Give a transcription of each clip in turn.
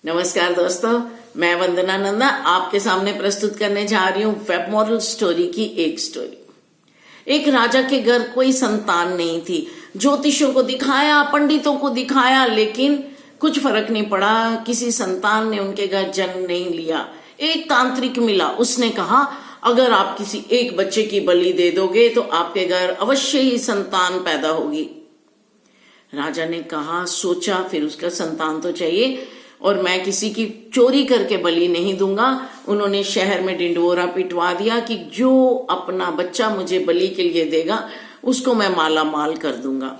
नमस्कार दोस्तों, मैं वंदना नंदा आपके सामने प्रस्तुत करने जा रही हूँ वेब मॉरल स्टोरी की एक स्टोरी। एक राजा के घर कोई संतान नहीं थी। ज्योतिषों को दिखाया, पंडितों को दिखाया, लेकिन कुछ फर्क नहीं पड़ा। किसी संतान ने उनके घर जन्म नहीं लिया। एक तांत्रिक मिला, उसने कहा अगर आप किसी एक बच्चे की बलि दे दोगे तो आपके घर अवश्य ही संतान पैदा होगी। राजा ने कहा, सोचा, फिर उसका संतान तो चाहिए और मैं किसी की चोरी करके बलि नहीं दूंगा। उन्होंने शहर में ढिंढोरा पिटवा दिया कि जो अपना बच्चा मुझे बलि के लिए देगा उसको मैं माला माल कर दूंगा।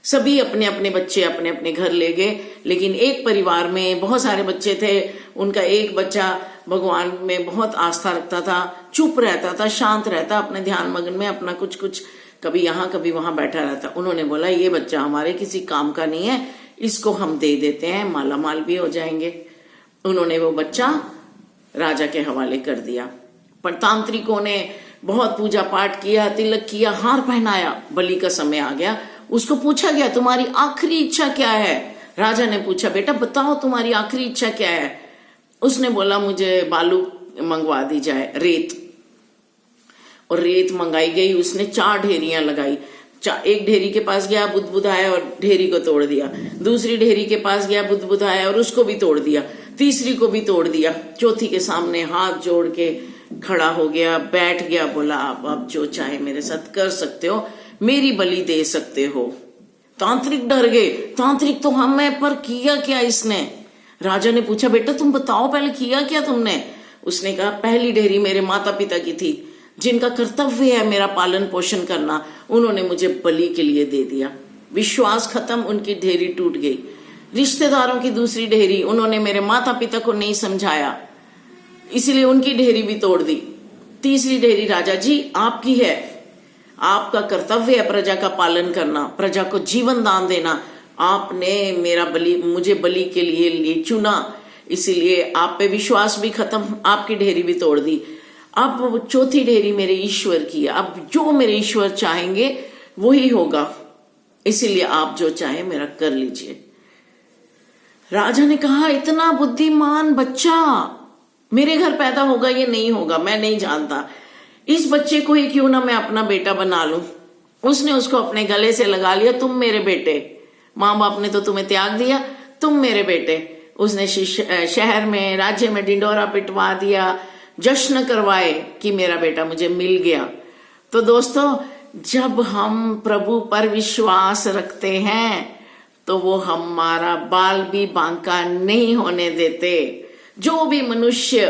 सभी अपने अपने बच्चे अपने अपने घर ले गए, लेकिन एक परिवार में बहुत सारे बच्चे थे। उनका एक बच्चा भगवान में बहुत आस्था रखता था, चुप रहता था, शांत रहता, अपने ध्यान मग्न में अपना कुछ कुछ कभी यहाँ कभी वहां बैठा रहता। उन्होंने बोला ये बच्चा हमारे किसी काम का नहीं है, इसको हम दे देते हैं, माला माल भी हो जाएंगे। उन्होंने वो बच्चा राजा के हवाले कर दिया। पर तांत्रिकों ने बहुत पूजा पाठ किया, तिलक किया, हार पहनाया। बलि का समय आ गया। उसको पूछा गया तुम्हारी आखिरी इच्छा क्या है। राजा ने पूछा बेटा बताओ तुम्हारी आखिरी इच्छा क्या है। उसने बोला मुझे बालू मंगवा दी जाए, रेत। और रेत मंगाई गई। उसने 4 ढेरियां लगाई। एक ढेरी के पास गया, बुदबुदाया और ढेरी को तोड़ दिया। दूसरी ढेरी के पास गया, बुदबुदाया और उसको भी तोड़ दिया। तीसरी को भी तोड़ दिया। चौथी के सामने हाथ जोड़ के खड़ा हो गया, बैठ गया, बोला आप जो चाहे मेरे साथ कर सकते हो, मेरी बलि दे सकते हो। तांत्रिक डर गए। तांत्रिक तो हम है, पर किया क्या इसने। राजा ने पूछा बेटा तुम बताओ पहले किया क्या तुमने। उसने कहा पहली ढेरी मेरे माता पिता की थी, जिनका कर्तव्य है मेरा पालन पोषण करना, उन्होंने मुझे बलि के लिए दे दिया। विश्वास खत्म, उनकी ढेरी टूट गई। रिश्तेदारों की दूसरी ढेरी, उन्होंने मेरे माता पिता को नहीं समझाया, इसलिए उनकी ढेरी भी तोड़ दी। तीसरी ढेरी राजा जी आपकी है, आपका कर्तव्य है प्रजा का पालन करना, प्रजा को जीवन दान देना। आपने मुझे बलि के लिए चुना, इसीलिए आप पे विश्वास भी खत्म, आपकी ढेरी भी तोड़ दी। अब चौथी ढेरी मेरे ईश्वर की है, अब जो मेरे ईश्वर चाहेंगे वही होगा, इसीलिए आप जो चाहे मेरा कर लीजिए। राजा ने कहा इतना बुद्धिमान बच्चा मेरे घर पैदा होगा ये नहीं होगा, मैं नहीं जानता। इस बच्चे को ही क्यों ना मैं अपना बेटा बना लूं। उसने उसको अपने गले से लगा लिया, तुम मेरे बेटे, माँ बाप ने तो तुम्हें त्याग दिया, तुम मेरे बेटे। उसने शहर में राज्य में ढिंडोरा पिटवा दिया, जश्न करवाए कि मेरा बेटा मुझे मिल गया। तो दोस्तों जब हम प्रभु पर विश्वास रखते हैं तो वो हमारा बाल भी बांका नहीं होने देते। जो भी मनुष्य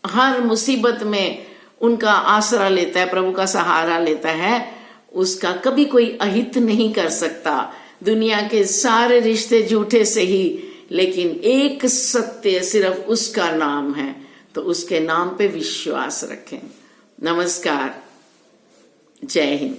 हर मुसीबत में उनका आसरा लेता है, प्रभु का सहारा लेता है, उसका कभी कोई अहित नहीं कर सकता। दुनिया के सारे रिश्ते झूठे से ही, लेकिन एक सत्य सिर्फ उसका नाम है, तो उसके नाम पे विश्वास रखें। नमस्कार, जय हिंद।